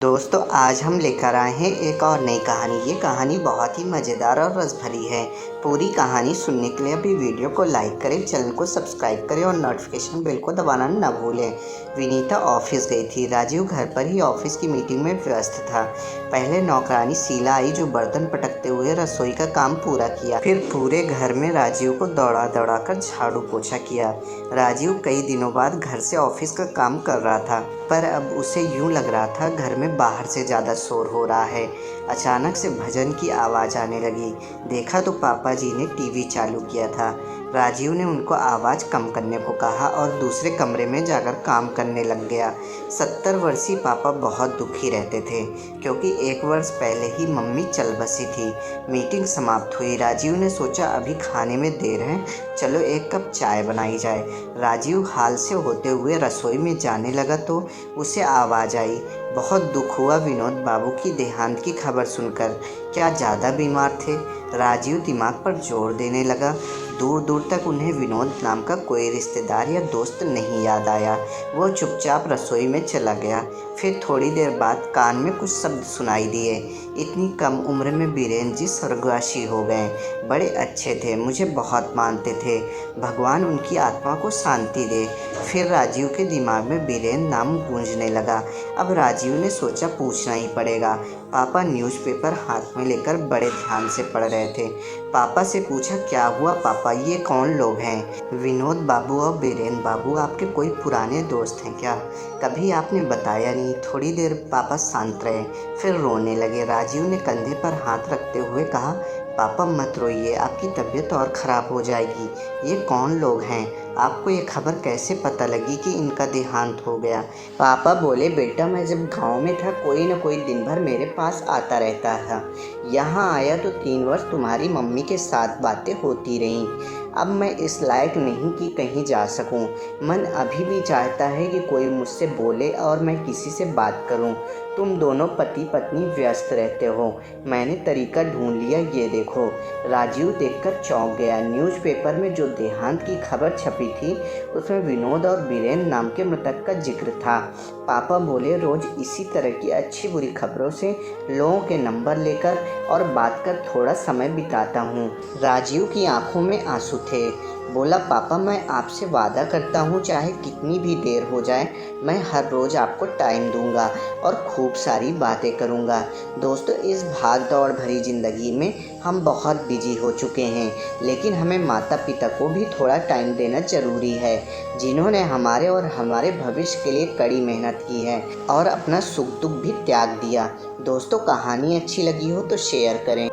दोस्तों आज हम लेकर आए हैं एक और नई कहानी। ये कहानी बहुत ही मज़ेदार और रस भरी है। पूरी कहानी सुनने के लिए अभी वीडियो को लाइक करें, चैनल को सब्सक्राइब करें और नोटिफिकेशन बेल को दबाना न भूलें। विनीता ऑफिस गई थी। राजीव घर पर ही ऑफिस की मीटिंग में व्यस्त था। पहले नौकरानी शीला आई जो बर्तन पटकते हुए रसोई का काम पूरा किया। फिर पूरे घर में राजीव को दौड़ा दौड़ा कर झाड़ू पोछा किया। राजीव कई दिनों बाद घर से ऑफिस का काम कर रहा था, पर अब उसे यूं लग रहा था घर में बाहर से ज़्यादा शोर हो रहा है। अचानक से भजन की आवाज़ आने लगी। देखा तो पापा जी ने टीवी चालू किया था। राजीव ने उनको आवाज़ कम करने को कहा और दूसरे कमरे में जाकर काम करने लग गया। 70 वर्षीय पापा बहुत दुखी रहते थे क्योंकि 1 वर्ष पहले ही मम्मी चल बसी थी। मीटिंग समाप्त हुई। राजीव ने सोचा अभी खाने में देर है, चलो एक कप चाय बनाई जाए। राजीव हाल से होते हुए रसोई में जाने लगा तो उसे आवाज़ आई। बहुत दुख हुआ विनोद बाबू की देहांत की खबर सुनकर। क्या ज़्यादा बीमार थे? राजीव दिमाग पर जोर देने लगा। दूर दूर तक उन्हें विनोद नाम का कोई रिश्तेदार या दोस्त नहीं याद आया। वो चुपचाप रसोई में चला गया। फिर थोड़ी देर बाद कान में कुछ शब्द सुनाई दिए। इतनी कम उम्र में बीरेन जी स्वर्गवासी हो गए। बड़े अच्छे थे, मुझे बहुत मानते थे। भगवान उनकी आत्मा को शांति दे। फिर राजीव के दिमाग में बीरेन नाम गूंजने लगा। अब राजीव ने सोचा पूछना ही पड़ेगा। पापा न्यूज़पेपर हाथ में लेकर बड़े ध्यान से पढ़ रहे थे। पापा से पूछा, क्या हुआ पापा, ये कौन लोग हैं? विनोद बाबू और बीरेन बाबू आपके कोई पुराने दोस्त हैं क्या? कभी आपने बताया नहीं। थोड़ी देर पापा शांत रहे, फिर रोने लगे। राजीव ने कंधे पर हाथ रखते हुए कहा, पापा मत रोइए, आपकी तबीयत और ख़राब हो जाएगी। ये कौन लोग हैं? आपको ये खबर कैसे पता लगी कि इनका देहांत हो गया? पापा बोले, बेटा मैं जब गांव में था कोई न कोई दिन भर मेरे पास आता रहता था। यहाँ आया तो 3 वर्ष तुम्हारी मम्मी के साथ बातें होती रहीं। अब मैं इस लायक नहीं कि कहीं जा सकूं। मन अभी भी चाहता है कि कोई मुझसे बोले और मैं किसी से बात करूं। तुम दोनों पति पत्नी व्यस्त रहते हो, मैंने तरीका ढूंढ लिया, ये देखो। राजीव देखकर चौंक गया। न्यूज़पेपर में जो देहांत की खबर छपी थी उसमें विनोद और बीरेन नाम के मृतक का जिक्र था। पापा बोले, रोज़ इसी तरह की अच्छी बुरी खबरों से लोगों के नंबर लेकर और बात कर थोड़ा समय बिताता हूँ। राजीव की आंखों में आंसू थे। बोला, पापा मैं आपसे वादा करता हूँ चाहे कितनी भी देर हो जाए मैं हर रोज़ आपको टाइम दूंगा और खूब सारी बातें करूँगा। दोस्तों इस भाग दौड़ भरी ज़िंदगी में हम बहुत बिजी हो चुके हैं, लेकिन हमें माता पिता को भी थोड़ा टाइम देना ज़रूरी है, जिन्होंने हमारे और हमारे भविष्य के लिए कड़ी मेहनत की है और अपना सुख दुख भी त्याग दिया। दोस्तों कहानी अच्छी लगी हो तो शेयर करें।